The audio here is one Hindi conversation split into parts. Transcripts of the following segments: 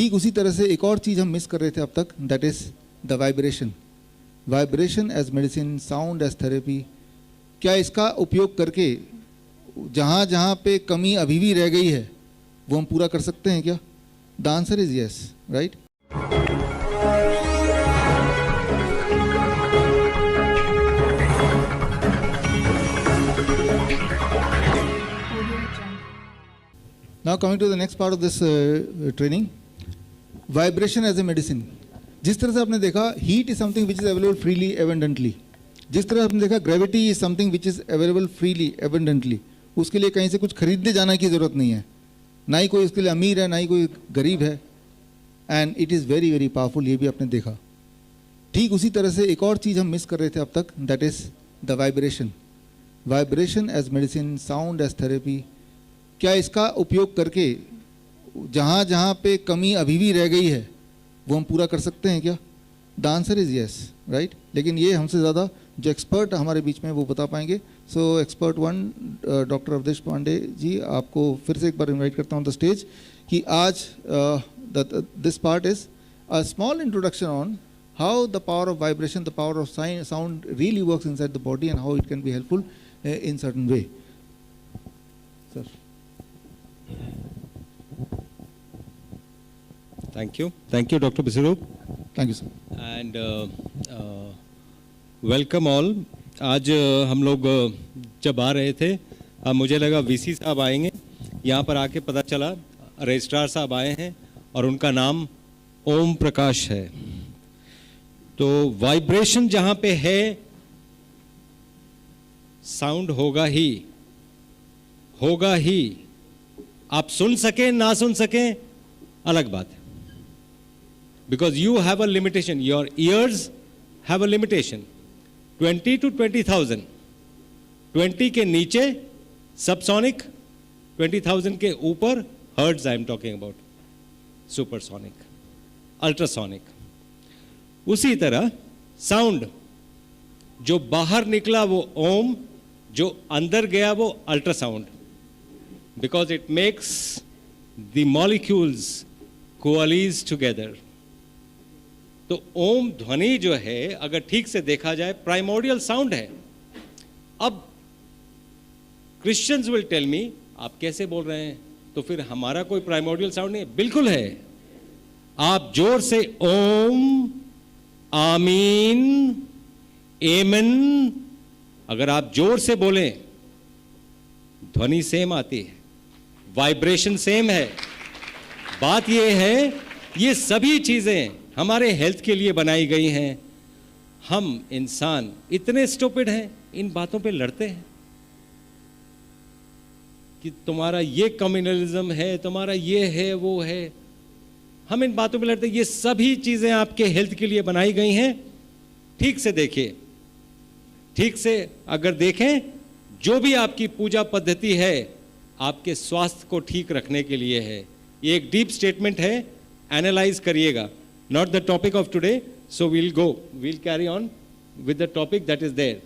ठीक उसी तरह से एक और चीज़ हम मिस कर रहे थे अब तक, that is the vibration. Vibration as medicine, sound as therapy. क्या इसका उपयोग करके जहाँ जहाँ पे कमी अभी भी रह गई है वो हम पूरा कर सकते हैं क्या? The answer is yes, right. Now coming to the next part of this training, vibration as a medicine. जिस तरह से आपने देखा heat is something which is available freely abundantly, जिस तरह आपने देखा gravity is something which is available freely abundantly, उसके लिए कहीं से कुछ खरीदने जाना की ज़रूरत नहीं है, ना ही कोई उसके लिए अमीर है ना ही कोई गरीब है, and it is very very powerful, ये भी आपने देखा। ठीक उसी तरह से एक और चीज़ हम मिस कर रहे थे अब तक, that is the vibration. Vibration as medicine, sound as therapy. क्या इसका उपयोग करके जहाँ जहाँ पे कमी अभी भी रह गई है वो हम पूरा कर सकते हैं क्या? The answer is yes, right. लेकिन ये हमसे ज़्यादा जो एक्सपर्ट हमारे बीच में वो बता पाएंगे। So expert one doctor Avdhesh Pandey ji, आपको फिर से एक बार इनवाइट करता हूँ द स्टेज कि आज this part is a small introduction on how the power of vibration, the power of sound really works inside the body and how it can be helpful in certain way. Sir. Thank you, Dr. Biswarup. Thank you, sir. And welcome all. आज हम लोग जब आ रहे थे, मुझे लगा वीसी साहब आएंगे, यहाँ पर आके पता चला रजिस्ट्रार साहब आए हैं और उनका नाम ओम प्रकाश है। तो वाइब्रेशन जहाँ पे है साउंड होगा ही। आप सुन सके ना सुन सके अलग बात है, because you have a limitation, your ears have a limitation. 20 to 20,000, 20 के नीचे सबसोनिक, 20,000 के ऊपर hertz I am talking about, supersonic, ultrasonic. उसी तरह साउंड जो बाहर निकला वो ओम, जो अंदर गया वो ultrasound, because it makes the molecules coalesce together. तो ओम ध्वनि जो है अगर ठीक से देखा जाए प्राइमोर्डियल साउंड है। अब क्रिश्चियंस विल टेल मी, आप कैसे बोल रहे हैं, तो फिर हमारा कोई प्राइमोर्डियल साउंड नहीं है। बिल्कुल है। आप जोर से ओम, आमीन, एमन, अगर आप जोर से बोलें ध्वनि सेम आती है, वाइब्रेशन सेम है। बात यह है ये सभी चीजें हमारे हेल्थ के लिए बनाई गई हैं। हम इंसान इतने स्टूपिड हैं, इन बातों पे लड़ते हैं कि तुम्हारा ये कम्युनलिज्म है, तुम्हारा ये है वो है। हम इन बातों पे लड़ते हैं। ये सभी चीजें आपके हेल्थ के लिए बनाई गई हैं। ठीक से देखिए, ठीक से अगर देखें, जो भी आपकी पूजा पद्धति है आपके स्वास्थ्य को ठीक रखने के लिए है। ये एक डीप स्टेटमेंट है, एनालाइज करिएगा। Not the topic of today, so we'll carry on with the topic that is there.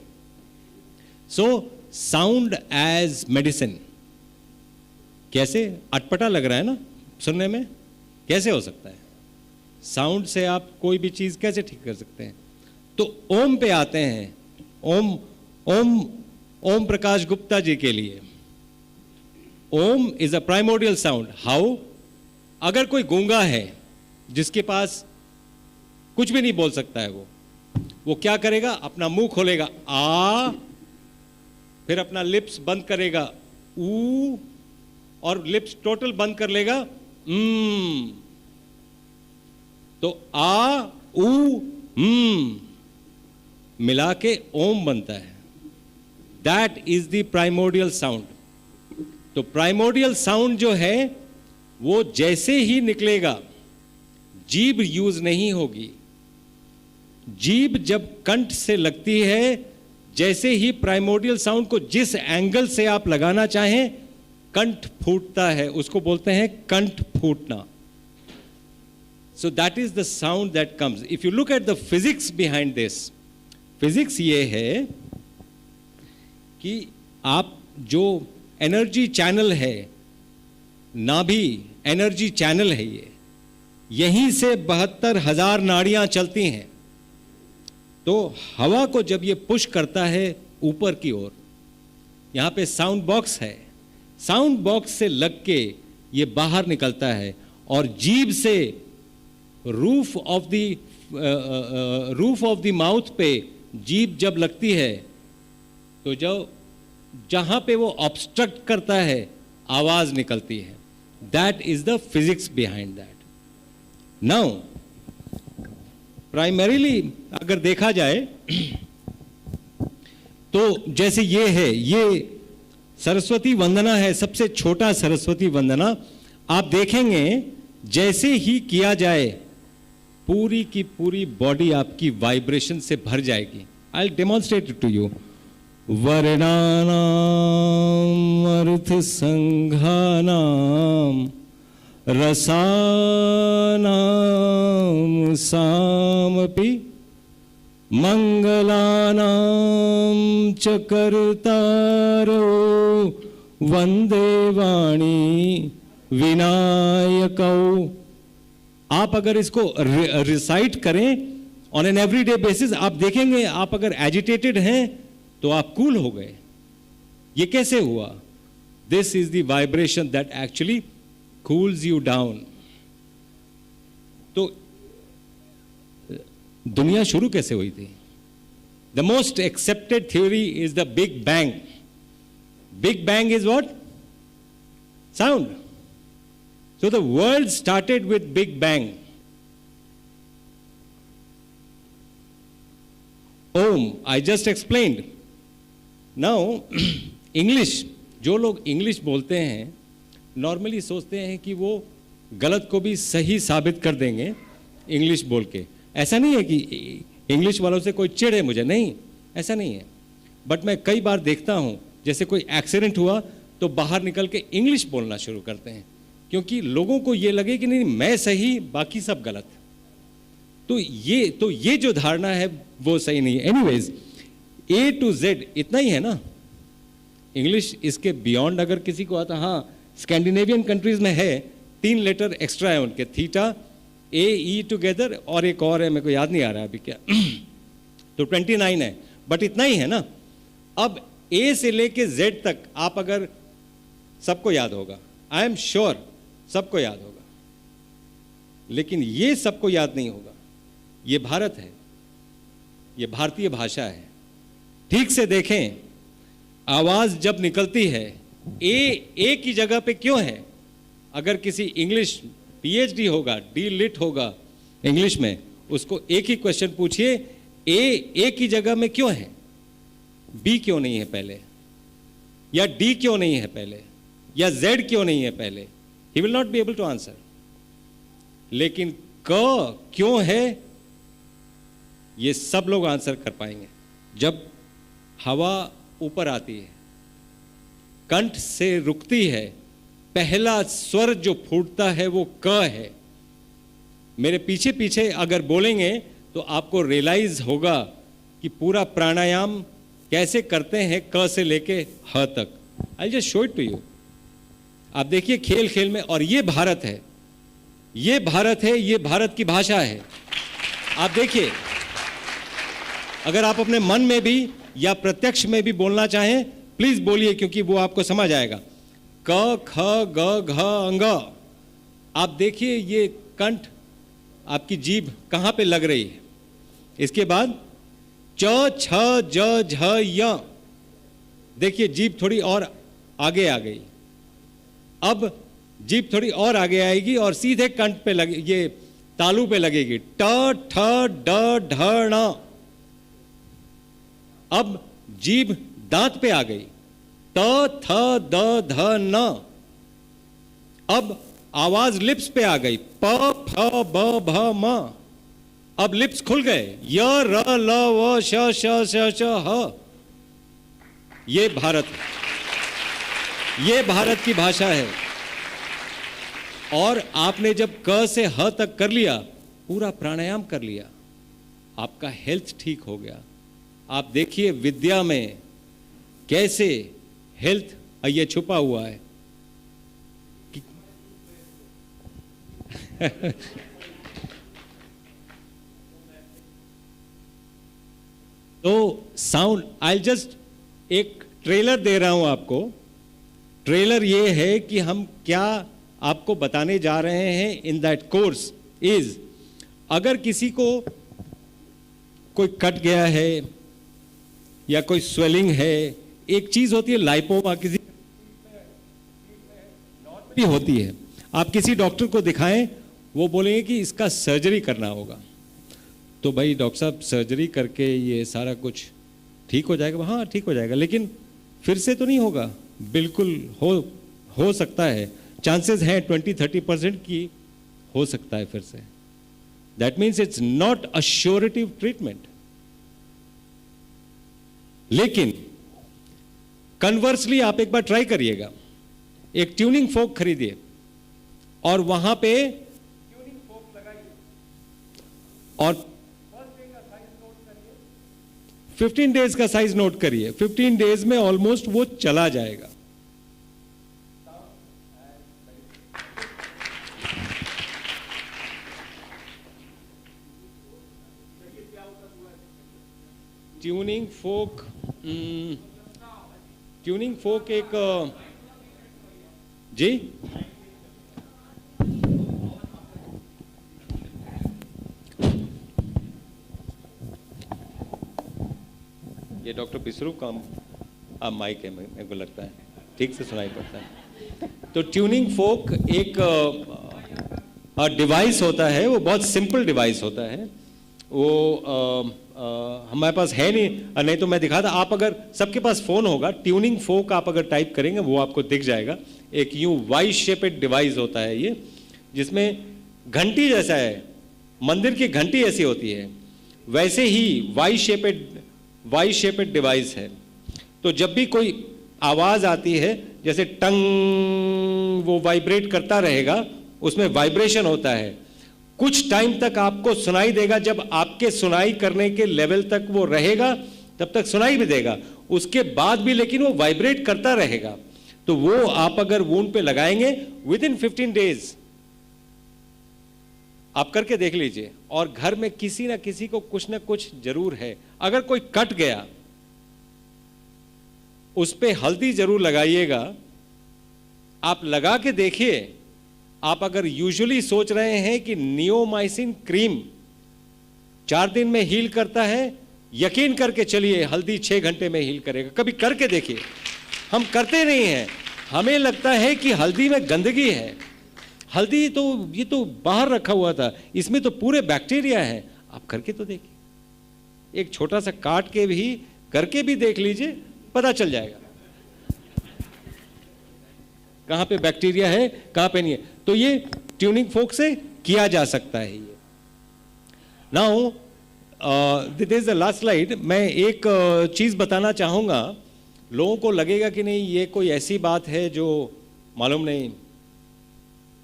So sound as medicine. कैसे? अटपटा लग रहा है ना सुनने में, कैसे हो सकता है? साउंड से आप कोई भी चीज कैसे ठीक कर सकते हैं? तो ओम पे आते हैं। ओम प्रकाश गुप्ता जी के लिए Om is a primordial sound. How? अगर कोई गूंगा है जिसके पास कुछ भी नहीं बोल सकता है, वो क्या करेगा? अपना मुंह खोलेगा आ, फिर अपना लिप्स बंद करेगा ऊ, और लिप्स टोटल बंद कर लेगा तो आ ऊ मिला के ओम बनता है। That is the primordial sound. तो प्राइमोर्डियल साउंड जो है वो जैसे ही निकलेगा, जीभ यूज नहीं होगी। जीभ जब कंठ से लगती है, जैसे ही प्राइमोर्डियल साउंड को जिस एंगल से आप लगाना चाहें, कंठ फूटता है, उसको बोलते हैं कंठ फूटना। So that is the sound that comes. If you look at the physics behind this, physics ये है कि आप जो एनर्जी चैनल है, नाभि एनर्जी चैनल है, ये यहीं से 72,000 नाड़ियां चलती हैं। तो हवा को जब ये पुश करता है ऊपर की ओर, यहां पे साउंड बॉक्स है, साउंड बॉक्स से लग के ये बाहर निकलता है और जीभ से रूफ ऑफ द माउथ पे जीभ जब लगती है तो जो जहां पे वो ऑब्स्ट्रक्ट करता है आवाज निकलती है। That is the physics behind that. Now primarily अगर देखा जाए तो जैसे ये है, ये सरस्वती वंदना है, सबसे छोटा सरस्वती वंदना। आप देखेंगे जैसे ही किया जाए पूरी की पूरी बॉडी आपकी वाइब्रेशन से भर जाएगी। I will demonstrate it to you. वर्णानाम अर्थ संघानाम रसानाम सामपि मंगलानां च कर्तारो वंदे वाणी विनायकौ। आप अगर इसको रिसाइट करें ऑन एन एवरीडे बेसिस, आप देखेंगे आप अगर एजिटेटेड हैं तो आप कूल हो गए। ये कैसे हुआ? This is the vibration that actually cools you down. तो दुनिया शुरू कैसे हुई थी? The most accepted theory is the big bang. Big bang is what? Sound. So the world started with Big Bang. Om, I just explained. Now, English, जो लोग इंग्लिश बोलते हैं नॉर्मली सोचते हैं कि वो गलत को भी सही साबित कर देंगे इंग्लिश बोल के। ऐसा नहीं है कि इंग्लिश वालों से कोई चिढ़ है मुझे, नहीं, ऐसा नहीं है। बट मैं कई बार देखता हूँ जैसे कोई एक्सीडेंट हुआ तो बाहर निकल के इंग्लिश बोलना शुरू करते हैं क्योंकि लोगों को ये लगे कि नहीं मैं सही बाकी सब गलत। तो ये जो धारणा है वो सही नहीं है। एनीवेज, A to Z इतना ही है ना इंग्लिश। इसके बियॉन्ड अगर किसी को आता, हाँ स्कैंडिनेवियन कंट्रीज में है 3 लेटर एक्स्ट्रा है उनके, थीटा A E टुगेदर और एक और है मेरे को याद नहीं आ रहा अभी क्या तो 29 है, बट इतना ही है ना। अब A से लेके Z तक आप अगर सबको याद होगा, आई एम श्योर सबको याद होगा, लेकिन ये सबको याद नहीं होगा। ये भारत है, ये भारतीय भाषा है। ठीक से देखें, आवाज जब निकलती है ए की जगह पे क्यों है? अगर किसी इंग्लिश PhD होगा, डी लिट होगा इंग्लिश में, उसको एक ही क्वेश्चन पूछिए, ए की जगह में क्यों है? बी क्यों नहीं है पहले, या डी क्यों नहीं है पहले, या Z क्यों नहीं है पहले? He will not be able to answer. लेकिन क क्यों है ये सब लोग आंसर कर पाएंगे। जब हवा ऊपर आती है, कंठ से रुकती है, पहला स्वर जो फूटता है वो क है। मेरे पीछे पीछे अगर बोलेंगे तो आपको रियलाइज होगा कि पूरा प्राणायाम कैसे करते हैं क से लेके ह तक। I just show it to you. आप देखिए खेल खेल में, और ये भारत है, ये भारत है, ये भारत की भाषा है। आप देखिए, अगर आप अपने मन में भी या प्रत्यक्ष में भी बोलना चाहें प्लीज बोलिए, क्योंकि वो आपको समझ आएगा। क ख ग घ अंग। आप देखिए ये कंठ, आपकी जीभ कहां पे लग रही है। इसके बाद च छ ज झ य। देखिए जीभ थोड़ी और आगे आ गई। अब जीभ थोड़ी और आगे आएगी और सीधे कंठ पे लगे, ये तालू पे लगेगी। ट ठ ड ढ ण। अब जीभ दांत पे आ गई। त थ द ध न। अब आवाज लिप्स पे आ गई। प फ ब भ म। अब लिप्स खुल गए। य र ल व श श श श ह। ये भारत है, ये भारत की भाषा है। और आपने जब क से ह तक कर लिया, पूरा प्राणायाम कर लिया, आपका हेल्थ ठीक हो गया। आप देखिए विद्या में कैसे हेल्थ ये छुपा हुआ है तो साउंड, आई जस्ट एक ट्रेलर दे रहा हूं आपको। ट्रेलर ये है कि हम क्या आपको बताने जा रहे हैं इन दैट कोर्स इज, अगर किसी को कोई कट गया है या कोई स्वेलिंग है, एक चीज होती है लाइपोमा, किसी भी होती है, आप किसी डॉक्टर को दिखाएं, वो बोलेंगे कि इसका सर्जरी करना होगा। तो भाई डॉक्टर साहब सर्जरी करके ये सारा कुछ ठीक हो जाएगा? हाँ ठीक हो जाएगा, लेकिन फिर से तो नहीं होगा। बिल्कुल हो सकता है, चांसेस हैं 20-30% की हो सकता है फिर से। That means it's not a surety treatment. लेकिन कन्वर्सली आप एक बार ट्राई करिएगा, एक ट्यूनिंग फोक खरीदिए और वहां पे ट्यूनिंग फोक लगाइए और 15 डेज का साइज नोट करिए। 15 डेज में ऑलमोस्ट वो चला जाएगा। ट्यूनिंग फोक एक जी ये डॉक्टर पिसरू का माइक है, मेरे को लगता है ठीक से सुनाई पड़ता है। तो ट्यूनिंग फोक एक डिवाइस होता है, वो बहुत सिंपल डिवाइस होता है। वो हमारे पास है नहीं तो मैं दिखाता। आप अगर सबके पास फोन होगा, ट्यूनिंग फोक आप अगर टाइप करेंगे वो आपको दिख जाएगा। एक यूं वाई शेपेड डिवाइस होता है ये, जिसमें घंटी जैसा है, मंदिर की घंटी ऐसी होती है, वैसे ही वाई शेपेड डिवाइस है। तो जब भी कोई आवाज आती है, जैसे टंग, वो वाइब्रेट करता रहेगा, उसमें वाइब्रेशन होता है। कुछ टाइम तक आपको सुनाई देगा, जब आपके सुनाई करने के लेवल तक वो रहेगा तब तक सुनाई भी देगा, उसके बाद भी लेकिन वो वाइब्रेट करता रहेगा। तो वो आप अगर वूंड पे लगाएंगे, विद इन 15 डेज आप करके देख लीजिए, और घर में किसी ना किसी को कुछ ना कुछ जरूर है। अगर कोई कट गया, उस पे हल्दी जरूर लगाइएगा। आप लगा के देखिए। आप अगर यूजुअली सोच रहे हैं कि नियोमाइसिन क्रीम 4 दिन में हील करता है, यकीन करके चलिए हल्दी 6 घंटे में हील करेगा। कभी करके देखिए। हम करते नहीं हैं, हमें लगता है कि हल्दी में गंदगी है। हल्दी तो ये तो बाहर रखा हुआ था, इसमें तो पूरे बैक्टीरिया है। आप करके तो देखिए, एक छोटा सा काट के भी करके भी देख लीजिए, पता चल जाएगा कहां पे बैक्टीरिया है, कहां पे नहीं है। तो ये ट्यूनिंग फोक से किया जा सकता है। ये now this is the last slide. मैं एक चीज बताना चाहूंगा। लोगों को लगेगा कि नहीं ये कोई ऐसी बात है जो मालूम नहीं,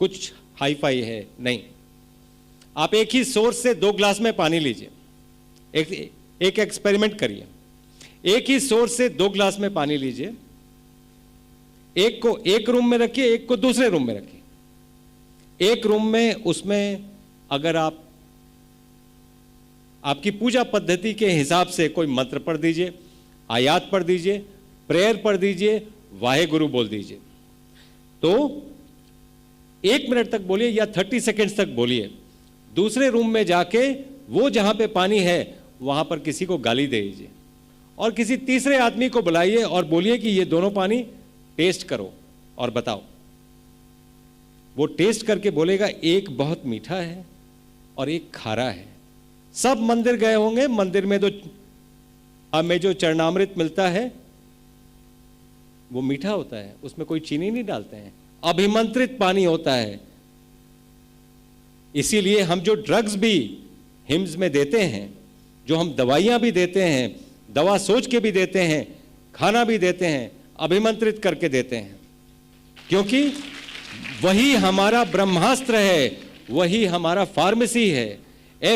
कुछ हाई फाई है। नहीं, आप एक ही सोर्स से 2 ग्लास में पानी लीजिए। एक एक्सपेरिमेंट करिए। एक ही सोर्स से 2 ग्लास में पानी लीजिए, एक को एक रूम में रखिए, एक को दूसरे रूम में रखिए। एक रूम में उसमें अगर आपकी पूजा पद्धति के हिसाब से कोई मंत्र पढ़ दीजिए, आयात पढ़ दीजिए, प्रेयर पढ़ दीजिए, वाहेगुरु बोल दीजिए। तो 1 मिनट तक बोलिए या 30 सेकेंड्स तक बोलिए। दूसरे रूम में जाके वो जहां पे पानी है वहां पर किसी को गाली दे दीजिए और किसी तीसरे आदमी को बुलाइए और बोलिए कि ये दोनों पानी टेस्ट करो और बताओ। वो टेस्ट करके बोलेगा एक बहुत मीठा है और एक खारा है। सब मंदिर गए होंगे, मंदिर में तो हमें जो चरणामृत मिलता है वो मीठा होता है, उसमें कोई चीनी नहीं डालते हैं, अभिमंत्रित पानी होता है। इसीलिए हम जो ड्रग्स भी हिम्स में देते हैं, जो हम दवाइयां भी देते हैं, दवा सोच के भी देते हैं, खाना भी देते हैं, अभिमंत्रित करके देते हैं, क्योंकि वही हमारा ब्रह्मास्त्र है, वही हमारा फार्मेसी है।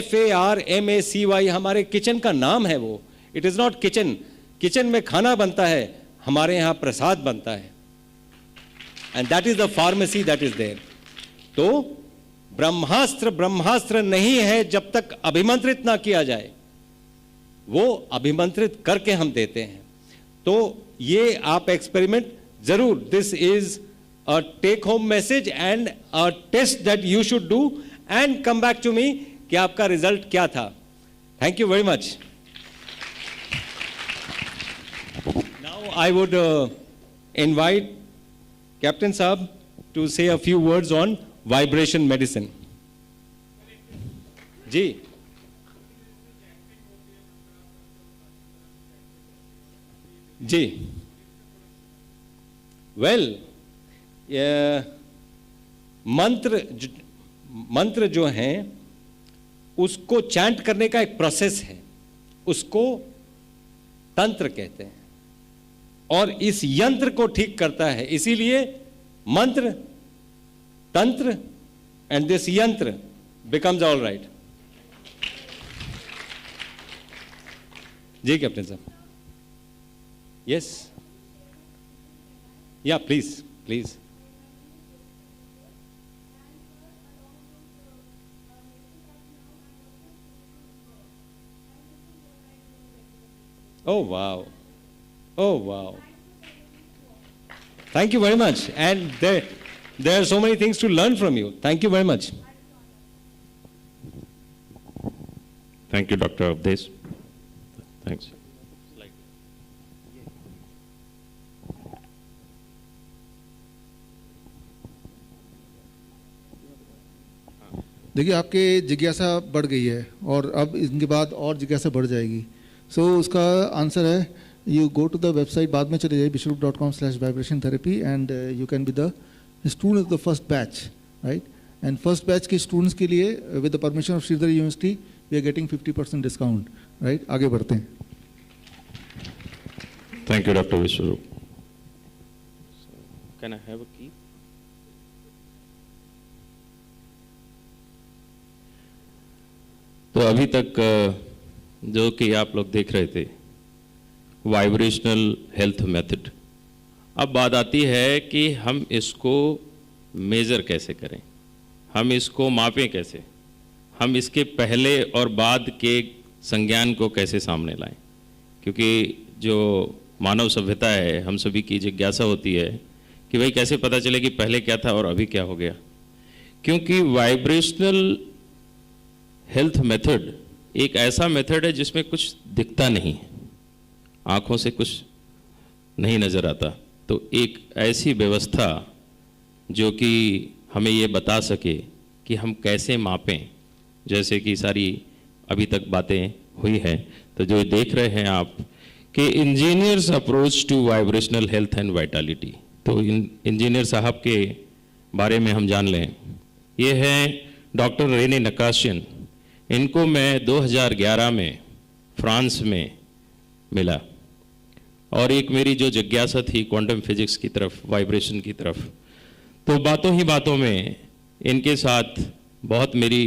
FARMACY हमारे किचन का नाम है वो। It is not kitchen. Kitchen में खाना बनता है, हमारे यहां प्रसाद बनता है, and that is the pharmacy that is there. तो ब्रह्मास्त्र ब्रह्मास्त्र नहीं है जब तक अभिमंत्रित ना किया जाए। वो अभिमंत्रित करके हम देते हैं। तो ये आप एक्सपेरिमेंट जरूर, this is a take home message and a test that you should do and come back to me कि आपका रिजल्ट क्या था। Thank you very much. Now I would invite captain साहब to say a few words on vibration medicine. जी जी, वेल मंत्र जो हैं उसको चैंट करने का एक प्रोसेस है, उसको तंत्र कहते हैं, और इस यंत्र को ठीक करता है। इसीलिए मंत्र, तंत्र एंड दिस यंत्र बिकम्स ऑल राइट। जी कैप्टन साहब। Yes. Yeah, please, please. Oh, wow. Oh, wow. Thank you very much. And there are so many things to learn from you. Thank you very much. Thank you, Dr. Avdesh. Thanks. देखिए आपके जिज्ञासा बढ़ गई है और अब इनके बाद और जिज्ञासा बढ़ जाएगी। सो उसका आंसर है, you go to the website, बाद में चले जाइए vishwaroop.com/vibration therapy and you can be the student of the first batch, right. And first batch के स्टूडेंट्स के लिए with the permission of Shridhar university we are getting 50% discount, right. आगे बढ़ते हैं। Thank you, Dr. Vishwaroop. Can I have a key? तो अभी तक जो कि आप लोग देख रहे थे वाइब्रेशनल हेल्थ मेथड, अब बात आती है कि हम इसको मेज़र कैसे करें, हम इसको मापें कैसे, हम इसके पहले और बाद के संज्ञान को कैसे सामने लाएं। क्योंकि जो मानव सभ्यता है, हम सभी की जिज्ञासा होती है कि भाई कैसे पता चले कि पहले क्या था और अभी क्या हो गया। क्योंकि वाइब्रेशनल हेल्थ मेथड एक ऐसा मेथड है जिसमें कुछ दिखता नहीं है, आँखों से कुछ नहीं नज़र आता। तो एक ऐसी व्यवस्था जो कि हमें ये बता सके कि हम कैसे मापें, जैसे कि सारी अभी तक बातें हुई हैं। तो जो देख रहे हैं आप कि engineers approach to vibrational health and vitality, तो इंजीनियर साहब के बारे में हम जान लें। ये हैं डॉक्टर रेने नकाशियन। इनको मैं 2011 में फ्रांस में मिला और एक मेरी जो जिज्ञासा थी क्वांटम फिजिक्स की तरफ, वाइब्रेशन की तरफ, तो बातों ही बातों में इनके साथ बहुत मेरी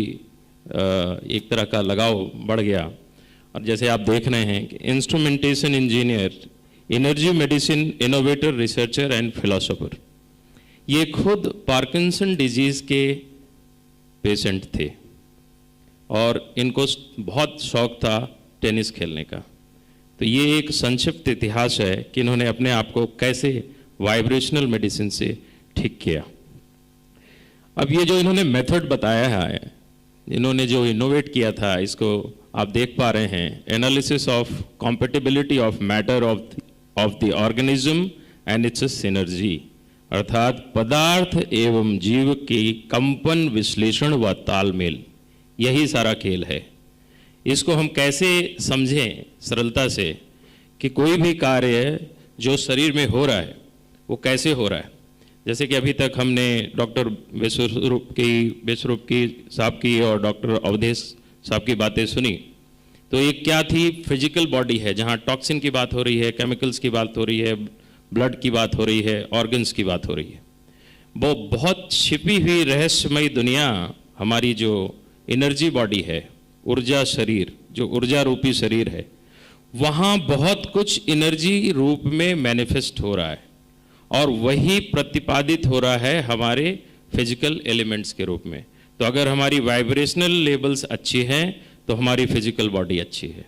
एक तरह का लगाव बढ़ गया। और जैसे आप देख रहे हैं कि instrumentation engineer, energy medicine innovator, researcher and philosopher. ये खुद पार्किंसन डिजीज़ के पेशेंट थे और इनको बहुत शौक था टेनिस खेलने का। तो ये एक संक्षिप्त इतिहास है कि इन्होंने अपने आप को कैसे वाइब्रेशनल मेडिसिन से ठीक किया। अब ये जो इन्होंने मेथड बताया है, इन्होंने जो इनोवेट किया था, इसको आप देख पा रहे हैं, analysis of compatibility of matter of the organism and it's synergy, अर्थात पदार्थ एवं जीव की कंपन विश्लेषण व तालमेल, यही सारा खेल है। इसको हम कैसे समझें सरलता से कि कोई भी कार्य जो शरीर में हो रहा है वो कैसे हो रहा है। जैसे कि अभी तक हमने डॉक्टर विश्वरूप की साहब की और डॉक्टर अवधेश साहब की बातें सुनी। तो एक क्या थी, फिजिकल बॉडी है जहाँ टॉक्सिन की बात हो रही है, केमिकल्स की बात हो रही है, ब्लड की बात हो रही है, ऑर्गन्स की बात हो रही है। वो बहुत छिपी हुई रहस्यमयी दुनिया हमारी जो एनर्जी बॉडी है, ऊर्जा शरीर, जो ऊर्जा रूपी शरीर है, वहाँ बहुत कुछ एनर्जी रूप में मैनिफेस्ट हो रहा है और वही प्रतिपादित हो रहा है हमारे फिजिकल एलिमेंट्स के रूप में। तो अगर हमारी वाइब्रेशनल लेवल्स अच्छी हैं तो हमारी फिजिकल बॉडी अच्छी है,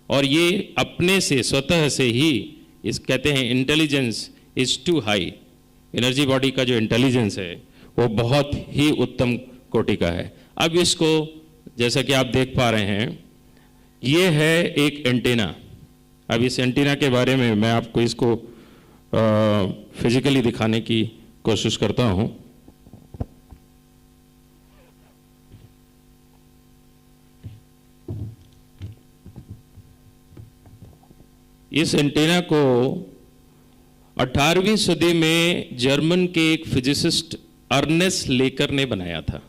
और ये अपने से स्वतः से ही इस कहते हैं intelligence is too high, energy body का जो इंटेलिजेंस है वो बहुत ही उत्तम कोटि का है। अब इसको जैसा कि आप देख पा रहे हैं, ये है एक एंटीना। अब इस एंटीना के बारे में मैं आपको इसको फिजिकली दिखाने की कोशिश करता हूं। इस एंटीना को 18वीं सदी में जर्मन के एक फिजिसिस्ट अर्नेस्ट लेकर ने बनाया था,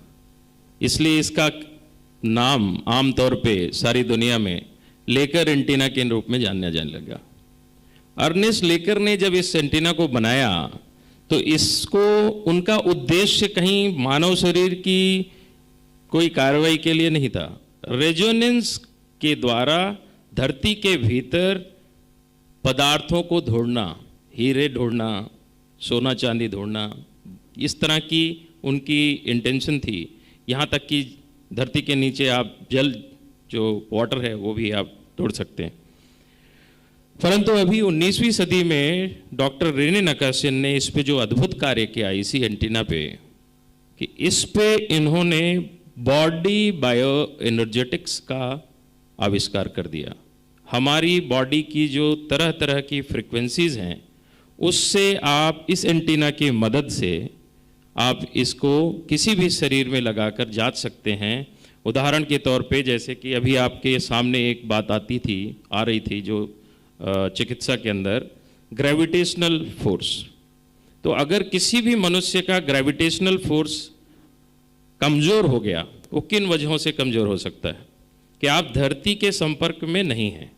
इसलिए इसका नाम आमतौर पे सारी दुनिया में लेकर एंटीना के रूप में जाना जाने लगा। अर्नेस्ट लेकर ने जब इस एंटीना को बनाया तो इसको उनका उद्देश्य कहीं मानव शरीर की कोई कार्रवाई के लिए नहीं था। रेजोनेंस के द्वारा धरती के भीतर पदार्थों को ढूंढना, हीरे ढूंढना, सोना चांदी ढूंढना, इस तरह की उनकी इंटेंशन थी। यहाँ तक कि धरती के नीचे आप जल जो वाटर है वो भी आप ढूंढ सकते हैं। परंतु अभी 19वीं सदी में डॉक्टर रेने नकाशियन ने इस पे जो अद्भुत कार्य किया इसी एंटीना पे, कि इस पे इन्होंने बॉडी बायो एनर्जेटिक्स का आविष्कार कर दिया। हमारी बॉडी की जो तरह तरह की फ्रीक्वेंसीज हैं उससे आप इस एंटीना की मदद से आप इसको किसी भी शरीर में लगाकर जांच सकते हैं। उदाहरण के तौर पे जैसे कि अभी आपके सामने एक बात आ रही थी जो चिकित्सा के अंदर ग्रेविटेशनल फोर्स। तो अगर किसी भी मनुष्य का ग्रेविटेशनल फोर्स कमज़ोर हो गया, वो किन वजहों से कमज़ोर हो सकता है कि आप धरती के संपर्क में नहीं हैं।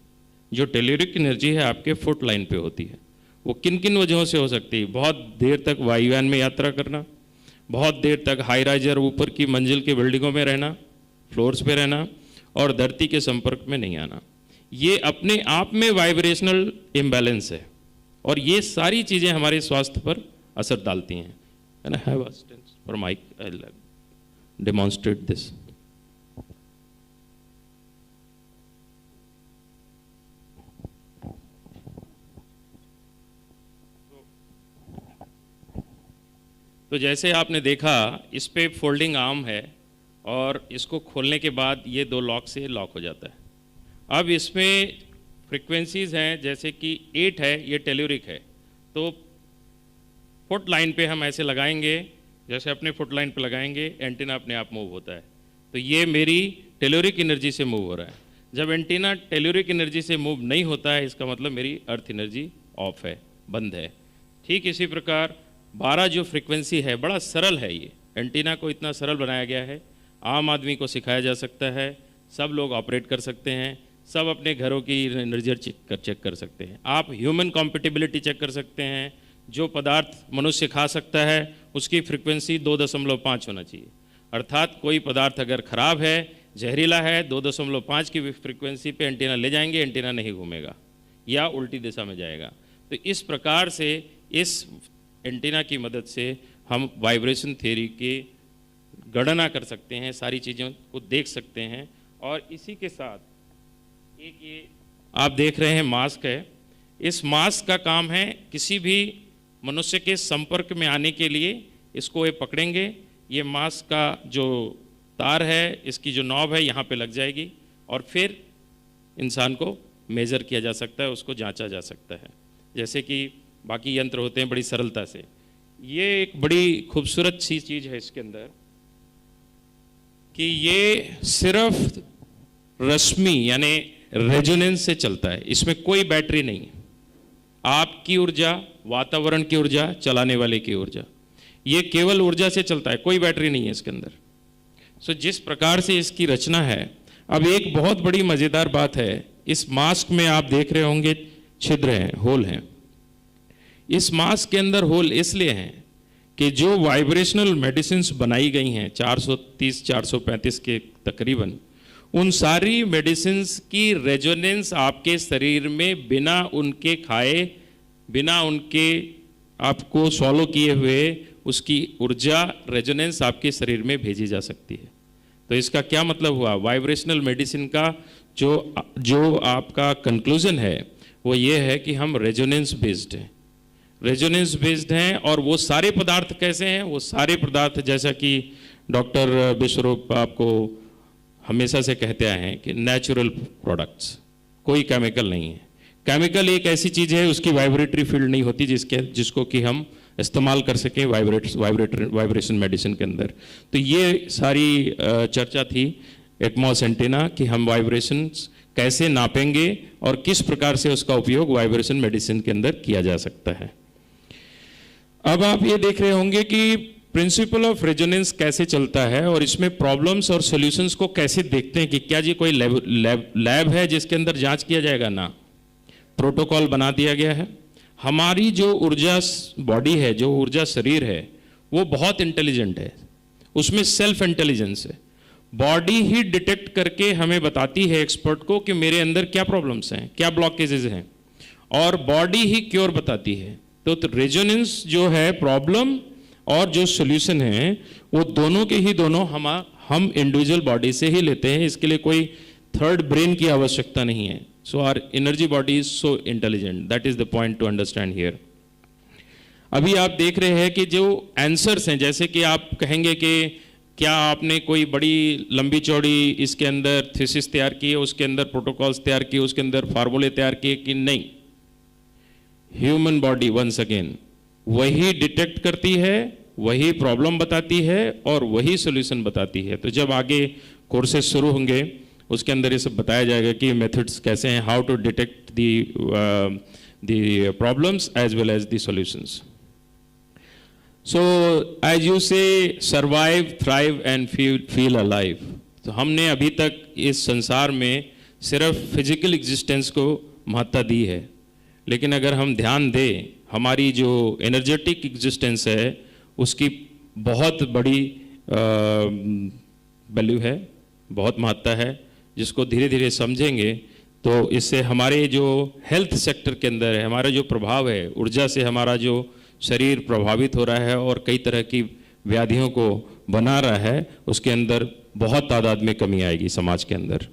जो टेल्यूरिक एनर्जी है आपके फुट लाइन पे होती है, वो किन किन वजहों से हो सकती है? बहुत देर तक वायुयान में यात्रा करना, बहुत देर तक हाई राइजर ऊपर की मंजिल के बिल्डिंगों में रहना, फ्लोर्स पे रहना, और धरती के संपर्क में नहीं आना। ये अपने आप में वाइब्रेशनल इम्बैलेंस है और ये सारी चीज़ें हमारे स्वास्थ्य पर असर डालती हैं। And I have assistance for mic, I will demonstrate this. तो जैसे आपने देखा इस पे फोल्डिंग आर्म है और इसको खोलने के बाद ये दो लॉक से लॉक हो जाता है। अब इसमें फ्रीक्वेंसीज हैं, जैसे कि 8 है, ये टेल्यूरिक है। तो फुट लाइन पे हम ऐसे लगाएंगे, जैसे अपने फुट लाइन पे लगाएंगे एंटीना अपने आप मूव होता है। तो ये मेरी टेल्यूरिक एनर्जी से मूव हो रहा है। जब एंटीना टेल्यूरिक एनर्जी से मूव नहीं होता है इसका मतलब मेरी अर्थ एनर्जी ऑफ है, बंद है। ठीक इसी प्रकार 12 जो फ्रीक्वेंसी है, बड़ा सरल है ये एंटीना को इतना सरल बनाया गया है, आम आदमी को सिखाया जा सकता है, सब लोग ऑपरेट कर सकते हैं, सब अपने घरों की एनर्जी चेक कर सकते हैं। आप ह्यूमन कॉम्पेटिबिलिटी चेक कर सकते हैं। जो पदार्थ मनुष्य खा सकता है उसकी फ्रीक्वेंसी 2.5 होना चाहिए, अर्थात कोई पदार्थ अगर खराब है, जहरीला है, 2.5 की फ्रीक्वेंसी पे एंटीना ले जाएंगे, एंटीना नहीं घूमेगा या उल्टी दिशा में जाएगा। तो इस प्रकार से इस एंटीना की मदद से हम वाइब्रेशन थ्योरी की गणना कर सकते हैं, सारी चीज़ों को देख सकते हैं। और इसी के साथ एक ये आप देख रहे हैं मास्क है। इस मास्क का काम है किसी भी मनुष्य के संपर्क में आने के लिए इसको ये पकड़ेंगे, ये मास्क का जो तार है इसकी जो नॉब है यहाँ पे लग जाएगी और फिर इंसान को मेज़र किया जा सकता है, उसको जांचा जा सकता है। जैसे कि बाकी यंत्र होते हैं बड़ी सरलता से, ये एक बड़ी खूबसूरत सी चीज़ है इसके अंदर कि ये सिर्फ रश्मि यानी रेजोनेंस से चलता है, इसमें कोई बैटरी नहीं है। आपकी ऊर्जा, वातावरण की ऊर्जा, चलाने वाले की ऊर्जा, ये केवल ऊर्जा से चलता है, कोई बैटरी नहीं है इसके अंदर। सो जिस प्रकार से इसकी रचना है, अब एक बहुत बड़ी मज़ेदार बात है, इस मास्क में आप देख रहे होंगे छिद्र हैं, होल हैं। इस मास्क के अंदर होल इसलिए हैं कि जो वाइब्रेशनल मेडिसिन्स बनाई गई हैं 430-435 के तकरीबन, उन सारी मेडिसिन्स की रेजोनेंस आपके शरीर में बिना उनके खाए, बिना उनके आपको सॉलो किए हुए उसकी ऊर्जा रेजोनेंस आपके शरीर में भेजी जा सकती है। तो इसका क्या मतलब हुआ, वाइब्रेशनल मेडिसिन का जो आपका कंक्लूजन है वो ये है कि हम रेजोनेंस बेस्ड हैं, रेजोनेंस बेस्ड हैं। और वो सारे पदार्थ कैसे हैं, वो सारे पदार्थ जैसा कि डॉक्टर विश्वरूप आपको हमेशा से कहते आए हैं कि नेचुरल प्रोडक्ट्स, कोई केमिकल नहीं है। केमिकल एक ऐसी चीज़ है उसकी वाइब्रेटरी फील्ड नहीं होती जिसको कि हम इस्तेमाल कर सकें वाइब्रेशन मेडिसिन के अंदर। तो ये सारी चर्चा थी एक्मॉस एंटीना कि हम वाइब्रेशंस कैसे नापेंगे और किस प्रकार से उसका उपयोग वाइब्रेशन मेडिसिन के अंदर किया जा सकता है। अब आप ये देख रहे होंगे कि प्रिंसिपल ऑफ रेजोनेंस कैसे चलता है और इसमें प्रॉब्लम्स और सॉल्यूशंस को कैसे देखते हैं कि क्या जी कोई लैब है जिसके अंदर जांच किया जाएगा, ना, प्रोटोकॉल बना दिया गया है। हमारी जो ऊर्जा बॉडी है, जो ऊर्जा शरीर है, वो बहुत इंटेलिजेंट है, उसमें सेल्फ इंटेलिजेंस है। बॉडी ही डिटेक्ट करके हमें बताती है एक्सपर्ट को कि मेरे अंदर क्या प्रॉब्लम्स हैं, क्या ब्लॉकेजेस हैं, और बॉडी ही क्योर बताती है। तो रेजोनेंस जो है, प्रॉब्लम और जो सोल्यूशन है, वो दोनों के ही दोनों हम इंडिविजुअल बॉडी से ही लेते हैं। इसके लिए कोई थर्ड ब्रेन की आवश्यकता नहीं है। So our energy body is so intelligent, that is the point to understand here. अभी आप देख रहे हैं कि जो आंसर्स हैं, जैसे कि आप कहेंगे कि क्या आपने कोई बड़ी लंबी चौड़ी इसके अंदर थीसिस तैयार की है, उसके अंदर प्रोटोकॉल्स तैयार किए, उसके अंदर फार्मूले तैयार किए, कि नहीं। ह्यूमन बॉडी वंस अगेन वही डिटेक्ट करती है, वही प्रॉब्लम बताती है और वही सोल्यूशन बताती है। तो जब आगे कोर्सेज शुरू होंगे उसके अंदर ये सब बताया जाएगा कि मेथड्स कैसे हैं, how to detect the problems as well as the solutions. So as you say survive, thrive and feel alive. तो हमने अभी तक इस संसार में सिर्फ फिजिकल एग्जिस्टेंस को महत्ता दी है, लेकिन अगर हम ध्यान दें, हमारी जो एनर्जेटिक एग्जिस्टेंस है उसकी बहुत बड़ी वैल्यू है, बहुत महत्ता है, जिसको धीरे धीरे समझेंगे तो इससे हमारे जो हेल्थ सेक्टर के अंदर है, हमारा जो प्रभाव है, ऊर्जा से हमारा जो शरीर प्रभावित हो रहा है और कई तरह की व्याधियों को बना रहा है, उसके अंदर बहुत तादाद में कमी आएगी समाज के अंदर।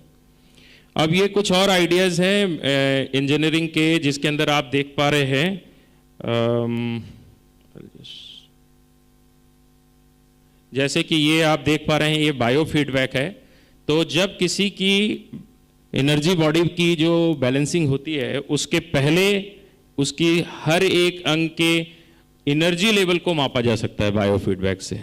अब ये कुछ और आइडियाज़ हैं इंजीनियरिंग के, जिसके अंदर आप देख पा रहे हैं जैसे कि ये आप देख पा रहे हैं, ये बायो फीडबैक है। तो जब किसी की एनर्जी बॉडी की जो बैलेंसिंग होती है, उसके पहले उसकी हर एक अंग के एनर्जी लेवल को मापा जा सकता है बायो फीडबैक से।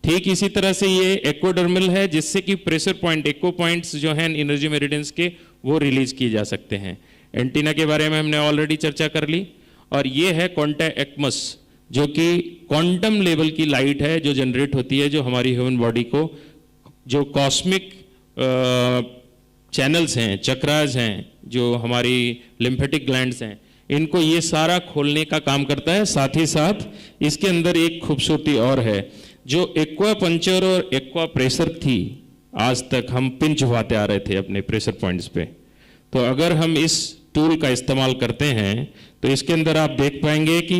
ठीक इसी तरह से ये एक्वाडर्मल है, जिससे कि प्रेशर पॉइंट, एक्को पॉइंट्स जो हैं एनर्जी मेरिडियंस के, वो रिलीज किए जा सकते हैं। एंटीना के बारे में हमने ऑलरेडी चर्चा कर ली। और ये है क्वांटा एक्मस, जो कि क्वांटम लेवल की लाइट है जो जनरेट होती है, जो हमारी ह्यूमन बॉडी को, जो कॉस्मिक चैनल्स हैं, चक्रास हैं, जो हमारी लिम्फेटिक ग्लैंड्स हैं, इनको ये सारा खोलने का काम करता है। साथ ही साथ इसके अंदर एक खूबसूरती और है, जो एक्वा पंचर और एक्वा प्रेशर थी, आज तक हम पिन चुभाते आ रहे थे अपने प्रेशर पॉइंट्स पे। तो अगर हम इस टूल का इस्तेमाल करते हैं तो इसके अंदर आप देख पाएंगे कि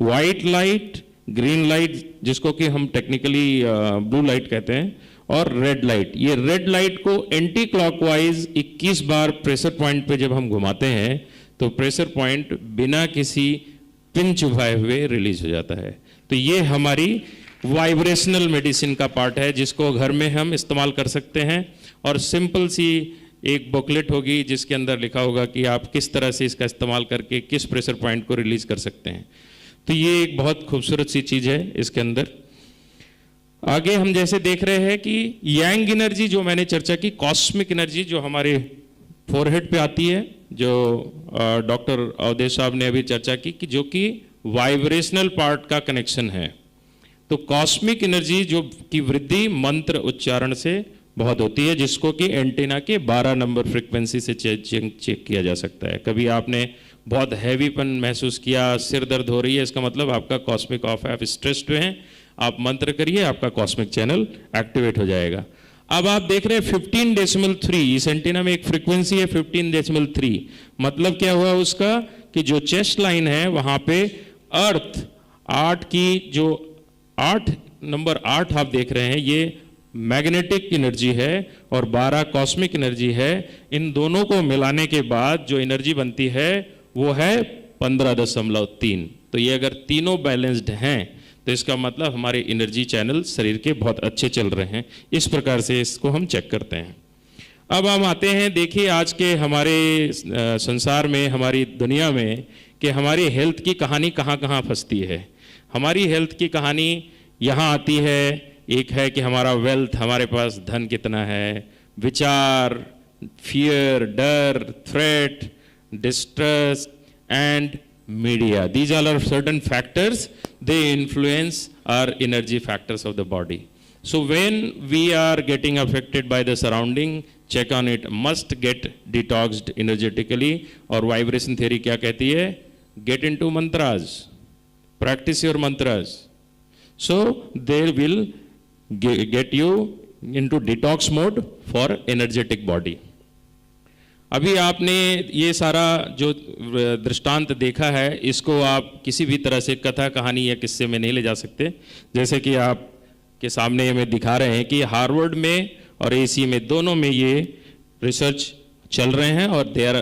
वाइट लाइट, ग्रीन लाइट, जिसको कि हम टेक्निकली ब्लू लाइट कहते हैं, और रेड लाइट, ये रेड लाइट को एंटी क्लॉकवाइज 21 बार प्रेशर पॉइंट पे जब हम घुमाते हैं तो प्रेशर पॉइंट बिना किसी पिन चुभाए हुए रिलीज हो जाता है। तो ये हमारी वाइब्रेशनल मेडिसिन का पार्ट है, जिसको घर में हम इस्तेमाल कर सकते हैं। और सिंपल सी एक बुकलेट होगी जिसके अंदर लिखा होगा कि आप किस तरह से इसका इस्तेमाल करके किस प्रेशर पॉइंट को रिलीज कर सकते हैं। तो ये एक बहुत खूबसूरत सी चीज़ है इसके अंदर। आगे हम जैसे देख रहे हैं कि यांग एनर्जी, जो मैंने चर्चा की, कॉस्मिक एनर्जी जो हमारे फोरहेड पे आती है, जो डॉक्टर अवधेश साहब ने अभी चर्चा की, कि जो कि वाइब्रेशनल पार्ट का कनेक्शन है। तो कॉस्मिक एनर्जी जो की वृद्धि मंत्र उच्चारण से बहुत होती है, जिसको कि एंटीना के 12 नंबर फ्रीक्वेंसी से चेक किया जा सकता है। कभी आपने बहुत हैवीपन महसूस किया, सिर दर्द हो रही है, इसका मतलब आपका कॉस्मिक ऑफ है, आप स्ट्रेस्ड हैं, आप मंत्र करिए, आपका कॉस्मिक चैनल एक्टिवेट हो जाएगा। अब आप देख रहे हैं 15.3, इस एंटीना में एक फ्रीक्वेंसी है 15.3। मतलब क्या हुआ उसका, कि जो चेस्ट लाइन है वहां पे अर्थ 8 की जो 8 नंबर 8 आप देख रहे हैं, ये मैग्नेटिक एनर्जी है और 12 कॉस्मिक एनर्जी है। इन दोनों को मिलाने के बाद जो एनर्जी बनती है वो है 15.3। तो ये अगर तीनों बैलेंस्ड हैं तो इसका मतलब हमारे एनर्जी चैनल शरीर के बहुत अच्छे चल रहे हैं। इस प्रकार से इसको हम चेक करते हैं। अब हम आते हैं, देखिए आज के हमारे संसार में, हमारी दुनिया में, कि हमारी हेल्थ की कहानी कहाँ कहाँ फंसती है। हमारी हेल्थ की कहानी यहाँ आती है। एक है कि हमारा वेल्थ, हमारे पास धन कितना है, विचार, फियर, डर, threat, distress and media. These all are certain factors. They influence our energy factors of the body. So when we are getting affected by the surrounding, check on it. Must get detoxed energetically. और vibration theory क्या कहती है? Get into mantras. Practice your mantras. So they will get you into detox mode for energetic body. अभी आपने ये सारा जो दृष्टांत देखा है, इसको आप किसी भी तरह से कथा, कहानी या किस्से में नहीं ले जा सकते। जैसे कि आप के सामने हमें दिखा रहे हैं कि हार्वर्ड में और एसी में, दोनों में ये रिसर्च चल रहे हैं और they are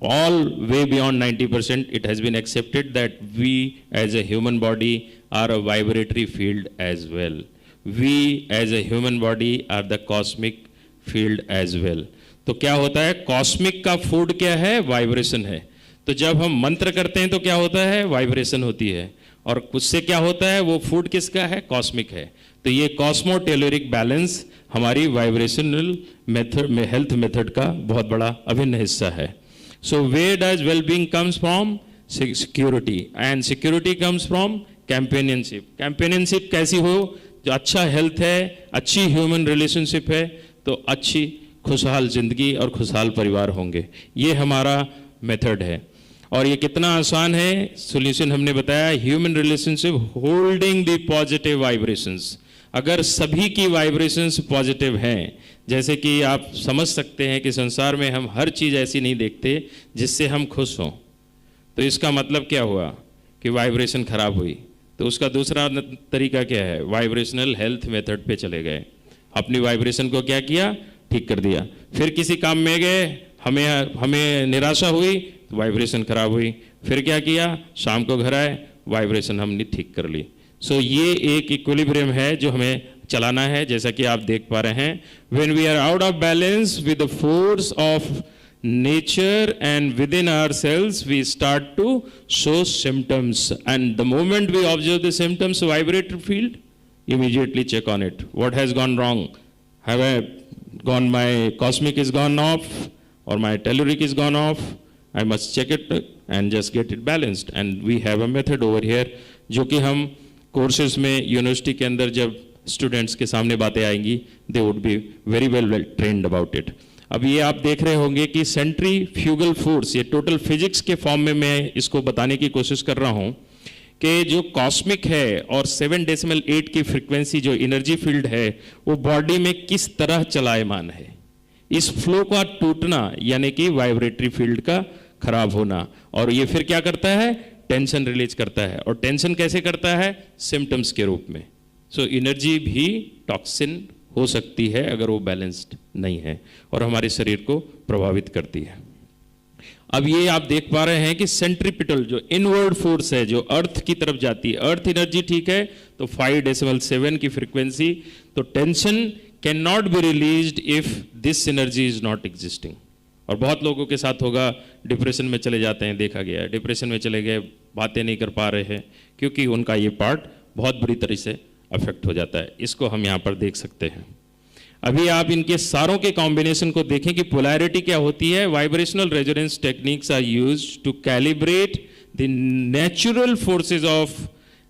all way beyond 90%. It has been accepted that we as a human body are a vibratory field as well. We as a human body are the cosmic field as well. तो क्या होता है, कॉस्मिक का फूड क्या है, वाइब्रेशन है. तो जब हम मंत्र करते हैं तो क्या होता है, वाइब्रेशन होती है. और उससे क्या होता है, वो फूड किसका है, कॉस्मिक है. तो ये कॉस्मोटेलोरिक बैलेंस हमारी वाइब्रेशनल मेथड में, हेल्थ मेथड का बहुत बड़ा अभिन्न हिस्सा है. So where does wellbeing comes from, security, and security comes from companionship. Companionship कैसी हो, जो अच्छा हेल्थ है, अच्छी ह्यूमन रिलेशनशिप है, तो अच्छी खुशहाल जिंदगी और खुशहाल परिवार होंगे. ये हमारा मेथड है. और ये कितना आसान है, सॉल्यूशन हमने बताया, human relationship holding the positive vibrations. अगर सभी की वाइब्रेशंस पॉजिटिव हैं, जैसे कि आप समझ सकते हैं कि संसार में हम हर चीज़ ऐसी नहीं देखते जिससे हम खुश हों. तो इसका मतलब क्या हुआ कि वाइब्रेशन खराब हुई. तो उसका दूसरा तरीका क्या है, वाइब्रेशनल हेल्थ मेथड पे चले गए. अपनी वाइब्रेशन को क्या किया, ठीक कर दिया. फिर किसी काम में गए, हमें निराशा हुई, तो वाइब्रेशन खराब हुई. फिर क्या किया, शाम को घर आए, वाइब्रेशन हमने ठीक कर ली. सो ये एक इक्विलिब्रियम है जो हमें चलाना है. जैसा कि आप देख पा रहे हैं, when we are out of balance with the force of nature and within our cells, we start to show symptoms. And the moment we observe the symptoms, vibratory field, immediately check on it. What has gone wrong? Have I gone, my cosmic is gone off or my telluric is gone off? I must check it and just get it balanced. And we have a method over here जो कि हम कोर्सेज में यूनिवर्सिटी के अंदर जब स्टूडेंट्स के सामने बातें आएंगी, they would be very well trained about it. अब ये आप देख रहे होंगे कि सेंट्रीफ्यूगल फोर्स, ये टोटल फिजिक्स के फॉर्म में मैं इसको बताने की कोशिश कर रहा हूँ कि जो कॉस्मिक है और 7.8 की फ्रीक्वेंसी जो एनर्जी फील्ड है, वो बॉडी में किस तरह चलायमान है. इस फ्लो का टूटना यानी कि वाइब्रेटरी फील्ड का खराब होना, और ये फिर क्या करता है, टेंशन रिलीज करता है. और टेंशन कैसे करता है, सिम्टम्स के रूप में. सो एनर्जी भी टॉक्सिन हो सकती है अगर वो बैलेंस्ड नहीं है, और हमारे शरीर को प्रभावित करती है. अब ये आप देख पा रहे हैं कि सेंट्रीपिटल जो इनवर्ड फोर्स है, जो अर्थ की तरफ जाती है, अर्थ एनर्जी ठीक है तो 5.7 की फ्रीक्वेंसी. तो tension can not be released if this energy is not existing. और बहुत लोगों के साथ होगा, डिप्रेशन में चले जाते हैं, देखा गया है, डिप्रेशन में चले गए, बातें नहीं कर पा रहे हैं क्योंकि उनका ये पार्ट बहुत बुरी तरह से अफेक्ट हो जाता है. इसको हम यहाँ पर देख सकते हैं. अभी आप इनके सारों के कॉम्बिनेशन को देखें कि पोलैरिटी क्या होती है. Vibrational resonance techniques are used to calibrate the natural forces of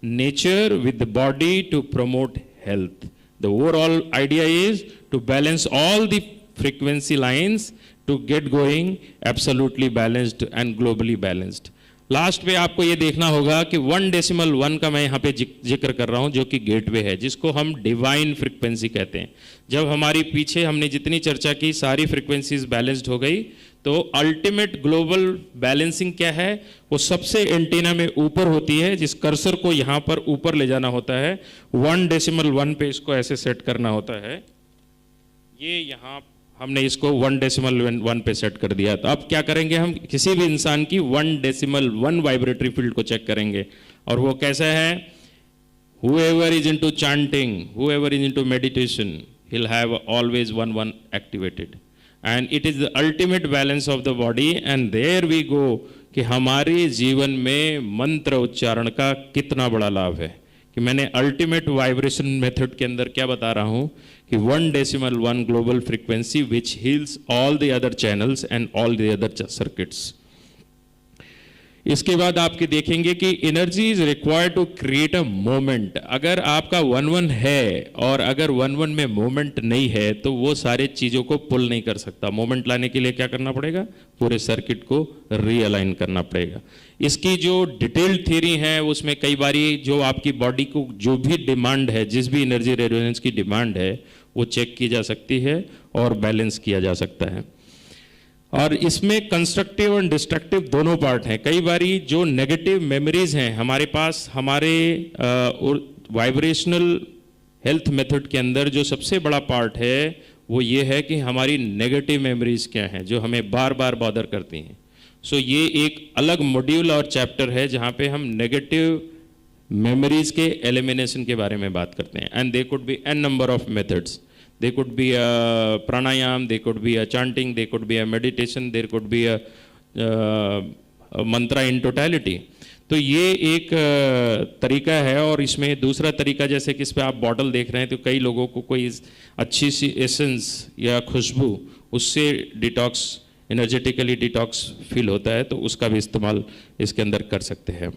nature with the body to promote health. The overall idea is to balance all the frequency lines to get going absolutely balanced and globally balanced. Last पे आपको ये देखना होगा कि 1.1 का मैं यहाँ पे जिक्र कर रहा हूँ, जो कि गेटवे है, जिसको हम डिवाइन फ्रीक्वेंसी कहते हैं. जब हमारी पीछे हमने जितनी चर्चा की सारी फ्रीक्वेंसीज बैलेंस्ड हो गई, तो अल्टीमेट ग्लोबल बैलेंसिंग क्या है, वो सबसे एंटीना में ऊपर होती है, जिस कर्सर को यहाँ पर ऊपर ले जाना होता है. 1.1 पे इसको ऐसे सेट करना होता है. ये यहाँ हमने इसको 1.1 पे सेट कर दिया। तो अब क्या करेंगे, हम किसी भी इंसान की 1.1 वाइब्रेटरी फील्ड को चेक करेंगे, और वो कैसा है, whoever is into chanting, whoever is into meditation, he'll have always 1 activated, and it is the ultimate balance of the body, and there we go कि हमारे जीवन में मंत्र उच्चारण का कितना बड़ा लाभ है। कि मैंने अल्टीमेट वाइब्रेशन मेथड के अंदर क्या बता रहा हूँ कि 1.1 global frequency which heals all the other channels and all the other circuits. इसके बाद आपके देखेंगे कि energy is required to create a moment. अगर आपका 1-1 है और अगर 1-1 में मोमेंट नहीं है तो वो सारे चीज़ों को पुल नहीं कर सकता। मोमेंट लाने के लिए क्या करना पड़ेगा, पूरे सर्किट को रीअलाइन करना पड़ेगा। इसकी जो डिटेल्ड थ्योरी है उसमें कई बारी जो आपकी बॉडी को जो भी डिमांड है, जिस भी एनर्जी रेजोनेंस की डिमांड है वो चेक की जा सकती है और बैलेंस किया जा सकता है। और इसमें कंस्ट्रक्टिव और डिस्ट्रक्टिव दोनों पार्ट हैं। कई बारी जो नेगेटिव मेमोरीज हैं हमारे पास, हमारे वाइब्रेशनल हेल्थ मेथड के अंदर जो सबसे बड़ा पार्ट है वो ये है कि हमारी नेगेटिव मेमोरीज क्या हैं जो हमें बार बार बॉदर करती हैं। सो ये एक अलग मॉड्यूल और चैप्टर है जहाँ पे हम नेगेटिव मेमोरीज के एलिमिनेशन के बारे में बात करते हैं। And they could be n number of methods. They could be a pranayam, they could be a chanting, they could be a meditation, there could be a mantra in totality. तो ये एक तरीका है। और इसमें दूसरा तरीका, जैसे कि इस पे आप बॉटल देख रहे हैं, तो कई लोगों को कोई अच्छी सी एसेंस या खुशबू उससे डिटॉक्स, एनर्जेटिकली डिटॉक्स फील होता है, तो उसका भी इस्तेमाल इसके अंदर कर सकते हैं।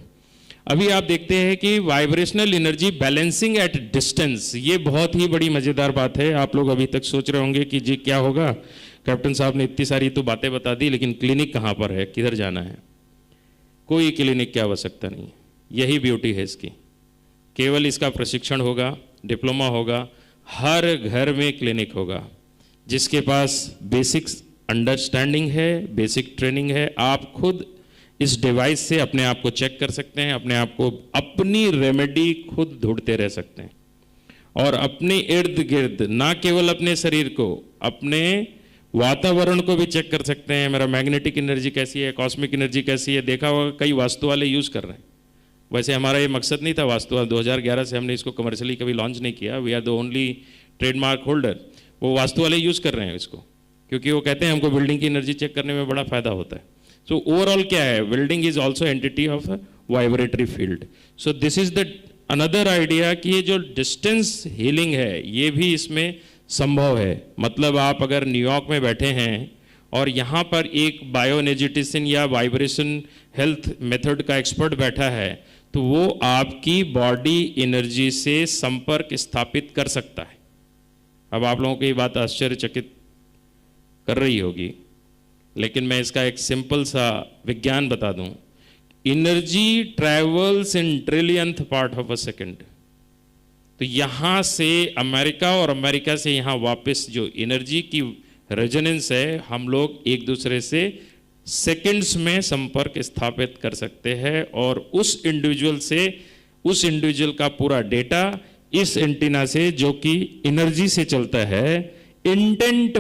अभी आप देखते हैं कि vibrational energy balancing at distance, ये बहुत ही बड़ी मज़ेदार बात है। आप लोग अभी तक सोच रहे होंगे कि जी क्या होगा, कैप्टन साहब ने इतनी सारी तो बातें बता दी, लेकिन क्लिनिक कहाँ पर है, किधर जाना है? कोई क्लिनिक की आवश्यकता नहीं। यही ब्यूटी है इसकी। केवल इसका प्रशिक्षण होगा, डिप्लोमा होगा, हर घर में क्लिनिक होगा। जिसके पास बेसिक अंडरस्टैंडिंग है, बेसिक ट्रेनिंग है, आप खुद इस डिवाइस से अपने आप को चेक कर सकते हैं, अपने आप को, अपनी रेमेडी खुद ढूंढते रह सकते हैं, और अपने इर्द गिर्द, ना केवल अपने शरीर को, अपने वातावरण को भी चेक कर सकते हैं। मेरा मैग्नेटिक एनर्जी कैसी है, कॉस्मिक एनर्जी कैसी है। देखा होगा कई वास्तु वाले यूज़ कर रहे हैं। वैसे हमारा ये मकसद नहीं था वास्तु, 2011 से हमने इसको कमर्शियली कभी लॉन्च नहीं किया। We are the only trademark holder. वो वास्तु वाले यूज़ कर रहे हैं इसको, क्योंकि वो कहते हैं हमको बिल्डिंग की एनर्जी चेक करने में बड़ा फायदा होता है। So overall क्या है, building is also entity of a vibratory field. So this is the another idea कि ये जो distance healing है ये भी इसमें संभव है। मतलब आप अगर न्यूयॉर्क में बैठे हैं और यहाँ पर एक बायोएनर्जेटिशियन या वाइब्रेशन हेल्थ मेथड का एक्सपर्ट बैठा है, तो वो आपकी बॉडी एनर्जी से संपर्क स्थापित कर सकता है। अब आप लोगों को ये बात आश्चर्यचकित कर रही होगी, लेकिन मैं इसका एक सिंपल सा विज्ञान बता दूं। Energy travels in trillionth part of a second. तो यहाँ से अमेरिका और अमेरिका से यहाँ वापस जो एनर्जी की रेजोनेंस है, हम लोग एक दूसरे से सेकंड्स में संपर्क स्थापित कर सकते हैं, और उस इंडिविजुअल से, उस इंडिविजुअल का पूरा डेटा इस एंटीना से, जो कि एनर्जी से चलता है, इंटेंट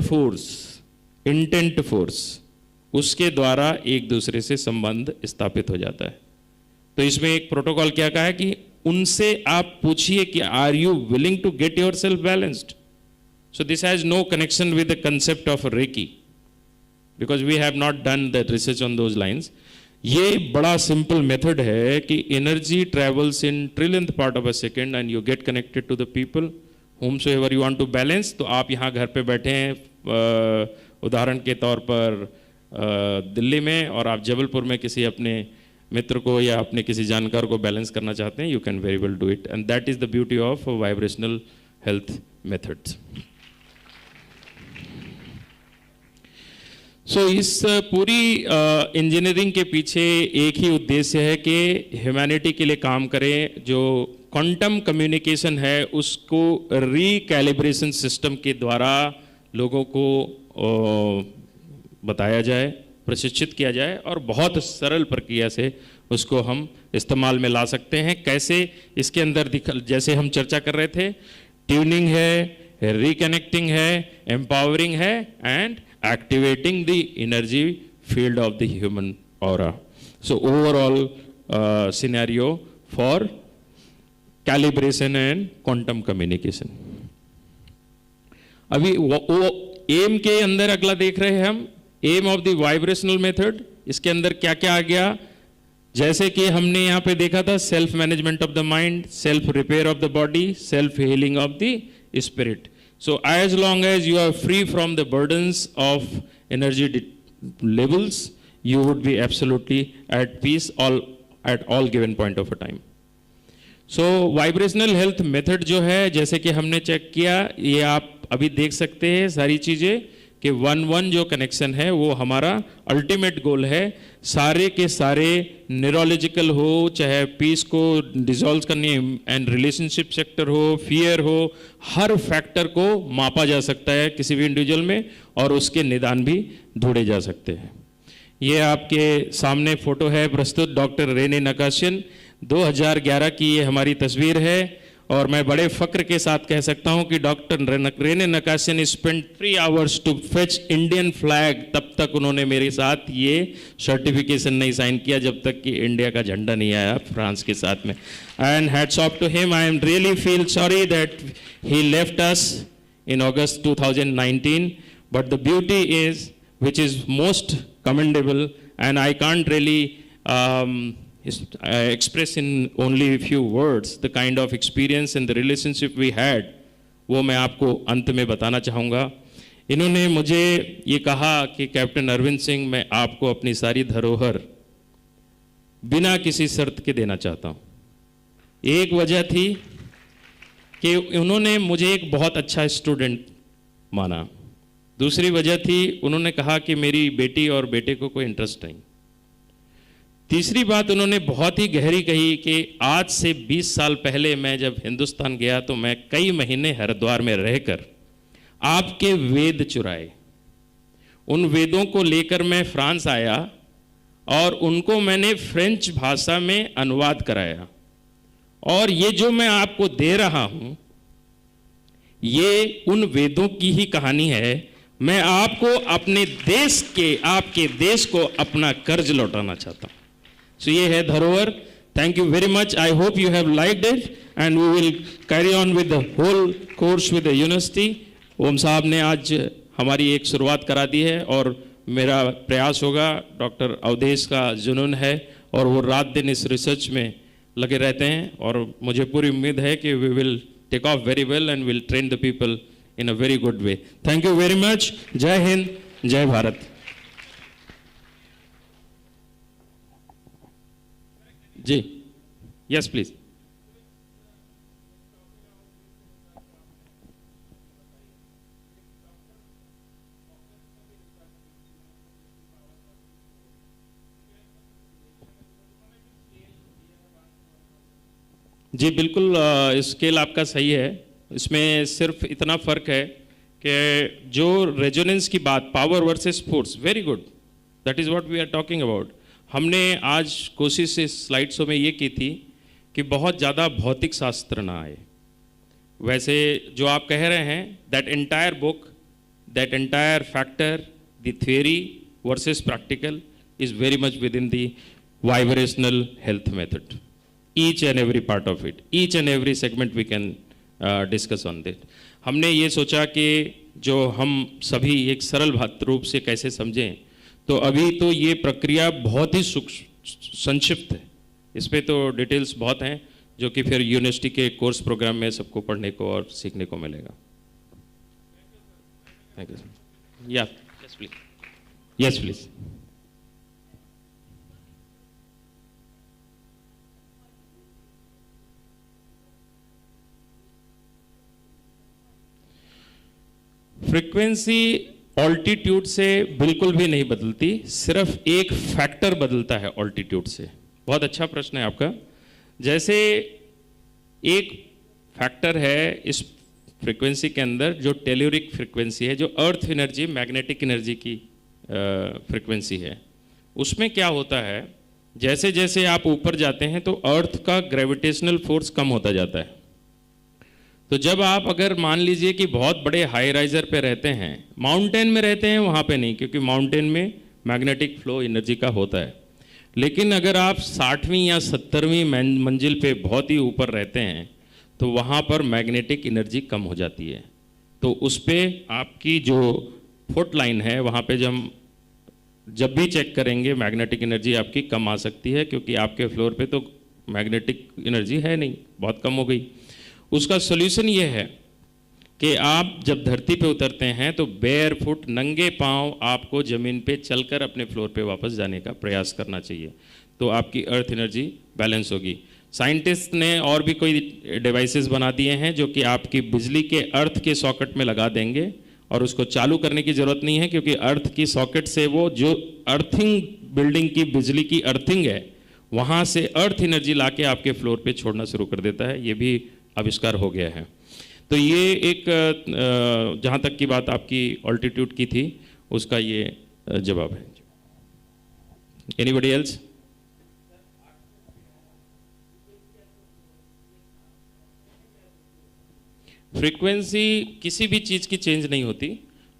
फोर्स उसके द्वारा एक दूसरे से संबंध स्थापित हो जाता है। तो इसमें एक प्रोटोकॉल क्या कहा है कि उनसे आप पूछिए कि are you willing to get your self balanced. So this has no connection with the concept of reiki, because we have not done the research on those lines. ये बड़ा सिंपल मेथड है कि energy travels in trillionth part of a second and you get connected to the people whomsoever you want to balance। तो आप यहाँ घर पे बैठे हैं, उदाहरण के तौर पर दिल्ली में, और आप जबलपुर में किसी अपने मित्र को या अपने किसी जानकार को बैलेंस करना चाहते हैं, you can very well do it, and that is the beauty of vibrational health methods. So इस पूरी इंजीनियरिंग के पीछे एक ही उद्देश्य है कि ह्यूमैनिटी के लिए काम करें। जो क्वांटम कम्युनिकेशन है उसको रिकैलिब्रेशन सिस्टम के द्वारा लोगों को बताया जाए, प्रशिक्षित किया जाए, और बहुत सरल प्रक्रिया से उसको हम इस्तेमाल में ला सकते हैं। कैसे? इसके अंदर जैसे हम चर्चा कर रहे थे, ट्यूनिंग है, रिकनेक्टिंग है, एम्पावरिंग है and activating the energy field of the human aura. So overall scenario for calibration and quantum communication. अभी वो एम के अंदर अगला देख रहे हैं हम, aim of the vibrational method. इसके अंदर क्या क्या आ गया, जैसे कि हमने यहाँ पे देखा था self management of the mind, self repair of the body, self healing of the spirit. So as long as you are free from the burdens of energy levels, you would be absolutely at peace at all given point of a time. So vibrational health method जो है, जैसे कि हमने चेक किया, ये आप अभी देख सकते हैं सारी चीज़ें कि 1-1 जो कनेक्शन है वो हमारा अल्टीमेट गोल है. सारे के सारे न्यूरोलॉजिकल हो, चाहे पीस को डिसॉल्व करनी एंड रिलेशनशिप सेक्टर हो, फियर हो, हर फैक्टर को मापा जा सकता है किसी भी इंडिविजुअल में और उसके निदान भी ढूंढे जा सकते हैं. ये आपके सामने फोटो है प्रस्तुत डॉक्टर रेने नकाशियन, 2011 की ये हमारी तस्वीर है और मैं बड़े फक्र के साथ कह सकता हूँ कि doctor Rene Nakashian spend 3 hours to fetch Indian flag. तब तक उन्होंने मेरे साथ ये सर्टिफिकेशन नहीं साइन किया जब तक कि इंडिया का झंडा नहीं आया फ्रांस के साथ में. And hats off to him. I am really feel sorry that he left us in August 2019, but the beauty is which is most commendable, and I can't really express in only a few words the kind of experience and the relationship we had. वो मैं आपको अंत में बताना चाहूँगा. इन्होंने मुझे ये कहा कि कैप्टन अरविंद सिंह, मैं आपको अपनी सारी धरोहर बिना किसी शर्त के देना चाहता हूँ. एक वजह थी कि उन्होंने मुझे एक बहुत अच्छा स्टूडेंट माना. दूसरी वजह थी उन्होंने कहा कि मेरी बेटी और बेटे को कोई इंटरेस्ट नहीं. तीसरी बात उन्होंने बहुत ही गहरी कही कि आज से 20 साल पहले मैं जब हिंदुस्तान गया तो मैं कई महीने हरिद्वार में रहकर आपके वेद चुराए. उन वेदों को लेकर मैं फ्रांस आया और उनको मैंने फ्रेंच भाषा में अनुवाद कराया. और ये जो मैं आपको दे रहा हूँ ये उन वेदों की ही कहानी है. मैं आपको अपने देश के, आपके देश को अपना कर्ज लौटाना चाहता हूँ. सो ये है धरोहर. Thank you very much. I hope you have liked it and we will carry on with the whole course with the university. Om साहब ने आज हमारी एक शुरुआत करा दी है और मेरा प्रयास होगा, डॉक्टर अवधेश का जुनून है और वो रात दिन इस रिसर्च में लगे रहते हैं और मुझे पूरी उम्मीद है कि we will take off very well and will train the people in a very good way. Thank you very much. Jai Hind, Jai Bharat. जी, yes please. जी बिल्कुल, स्केल आपका सही है. इसमें सिर्फ इतना फर्क है कि जो रेजोनेंस की बात, power versus force, very good, that is what we are talking about. हमने आज कोशिश इस स्लाइड्सों में ये की थी कि बहुत ज़्यादा भौतिक शास्त्र ना आए. वैसे जो आप कह रहे हैं, that entire book, that entire factor, the theory versus practical is very much within the vibrational health method. Each and every part of it, each and every segment we can discuss on that. हमने ये सोचा कि जो हम सभी एक सरल भात रूप से कैसे समझें, तो अभी तो ये प्रक्रिया बहुत ही संक्षिप्त है. इस पे तो डिटेल्स बहुत हैं जो कि फिर यूनिवर्सिटी के कोर्स प्रोग्राम में सबको पढ़ने को और सीखने को मिलेगा. Thank you. या yes please. Yes please. Frequency altitude से बिल्कुल भी नहीं बदलती, सिर्फ एक फैक्टर बदलता है ऑल्टीट्यूड से. बहुत अच्छा प्रश्न है आपका. जैसे एक फैक्टर है इस फ्रीक्वेंसी के अंदर जो टेल्यूरिक फ्रीक्वेंसी है, जो अर्थ एनर्जी, मैग्नेटिक एनर्जी की फ्रीक्वेंसी है. उसमें क्या होता है, जैसे जैसे आप ऊपर जाते हैं तो अर्थ का ग्रेविटेशनल फोर्स कम होता जाता है. तो जब आप अगर मान लीजिए कि बहुत बड़े हाई राइजर पे रहते हैं, माउंटेन में रहते हैं, वहाँ पे नहीं, क्योंकि माउंटेन में मैग्नेटिक फ्लो एनर्जी का होता है। लेकिन अगर आप 60वीं या 70वीं मंजिल पे बहुत ही ऊपर रहते हैं तो वहाँ पर मैग्नेटिक एनर्जी कम हो जाती है। तो उस पर आपकी जो फुट लाइन है वहाँ पे जब भी चेक करेंगे मैग्नेटिक एनर्जी आपकी कम आ सकती है, क्योंकि आपके फ्लोर पे तो मैग्नेटिक एनर्जी है नहीं, बहुत कम हो गई। उसका सोल्यूशन ये है कि आप जब धरती पे उतरते हैं तो बेयर फुट, नंगे पांव आपको ज़मीन पे चलकर अपने फ्लोर पे वापस जाने का प्रयास करना चाहिए, तो आपकी अर्थ एनर्जी बैलेंस होगी। साइंटिस्ट ने और भी कोई डिवाइसेस बना दिए हैं जो कि आपकी बिजली के अर्थ के सॉकेट में लगा देंगे और उसको चालू करने की ज़रूरत नहीं है, क्योंकि अर्थ की सॉकेट से वो जो अर्थिंग बिल्डिंग की बिजली की अर्थिंग है वहाँ से अर्थ एनर्जी ला के आपके फ्लोर पे छोड़ना शुरू कर देता है। ये भी आविष्कार हो गया है। तो ये एक जहाँ तक की बात आपकी ऑल्टीट्यूड की थी उसका ये जवाब है। Anybody else? फ्रीक्वेंसी किसी भी चीज़ की चेंज नहीं होती।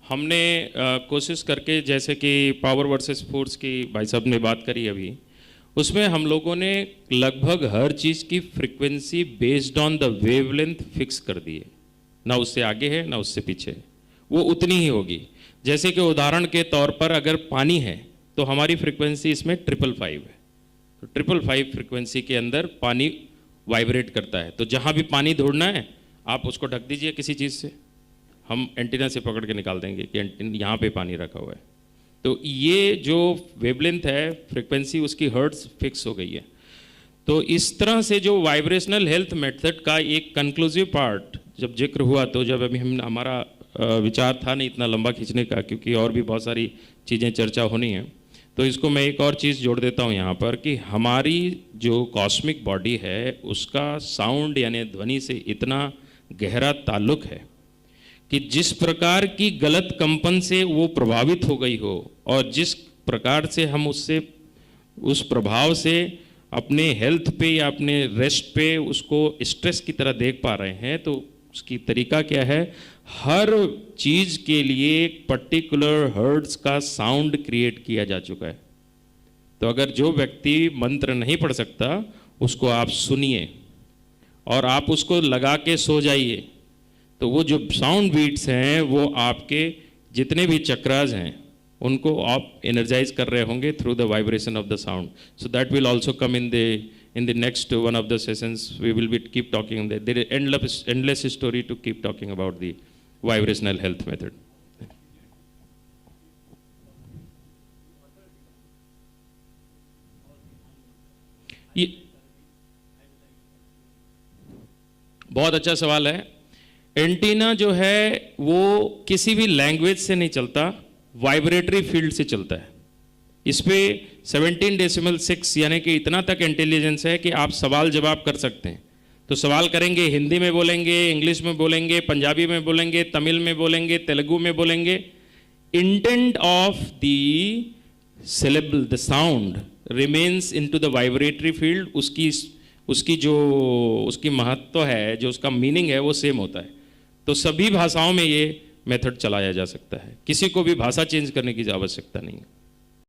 हमने कोशिश करके, जैसे कि पावर वर्सेस फोर्स की भाई साहब ने बात करी अभी, उसमें हम लोगों ने लगभग हर चीज़ की frequency based on the wavelength fix कर दी है, ना उससे आगे है ना उससे पीछे है, वो उतनी ही होगी। जैसे कि उदाहरण के तौर पर अगर पानी है तो हमारी फ्रीक्वेंसी इसमें 555 है, तो 555 फ्रीक्वेंसी के अंदर पानी वाइब्रेट करता है। तो जहाँ भी पानी दौड़ना है आप उसको ढक दीजिए किसी चीज़ से, हम एंटीना से पकड़ के निकाल देंगे कि यहाँ पे पानी रखा हुआ है। तो ये जो वेवलेंथ है फ्रीक्वेंसी उसकी हर्ट्ज फिक्स हो गई है। तो इस तरह से जो वाइब्रेशनल हेल्थ मेथड का एक कंक्लूसिव पार्ट जब जिक्र हुआ, तो जब अभी हमारा विचार था नहीं इतना लंबा खींचने का, क्योंकि और भी बहुत सारी चीज़ें चर्चा होनी है, तो इसको मैं एक और चीज़ जोड़ देता हूँ यहाँ पर कि हमारी जो कॉस्मिक बॉडी है उसका साउंड यानी ध्वनि से इतना गहरा ताल्लुक है कि जिस प्रकार की गलत कंपन से वो प्रभावित हो गई हो और जिस प्रकार से हम उससे उस प्रभाव से अपने हेल्थ पे या अपने रेस्ट पे उसको स्ट्रेस की तरह देख पा रहे हैं, तो उसकी तरीका क्या है, हर चीज़ के लिए एक पर्टिकुलर हर्ट्ज का साउंड क्रिएट किया जा चुका है। तो अगर जो व्यक्ति मंत्र नहीं पढ़ सकता उसको आप सुनिए और आप उसको लगा के सो जाइए, तो वो जो साउंड बीट्स हैं वो आपके जितने भी चक्रास हैं उनको आप एनर्जाइज कर रहे होंगे through the vibration of the sound. So that will also come in the next one of the sessions. We will be keep talking, there is endless story to keep talking about the vibrational health method. ये बहुत अच्छा सवाल है। एंटीना जो है वो किसी भी लैंग्वेज से नहीं चलता, वाइब्रेटरी फील्ड से चलता है। इस पे 17.6 यानी कि इतना तक इंटेलिजेंस है कि आप सवाल जवाब कर सकते हैं। तो सवाल करेंगे, हिंदी में बोलेंगे, इंग्लिश में बोलेंगे, पंजाबी में बोलेंगे, तमिल में बोलेंगे, तेलुगु में बोलेंगे। Intent of the syllable, the sound remains into the vibratory field. उसकी जो उसकी महत्व है, जो उसका मीनिंग है वो सेम होता है। तो सभी भाषाओं में ये मेथड चलाया जा सकता है, किसी को भी भाषा चेंज करने की आवश्यकता नहीं है।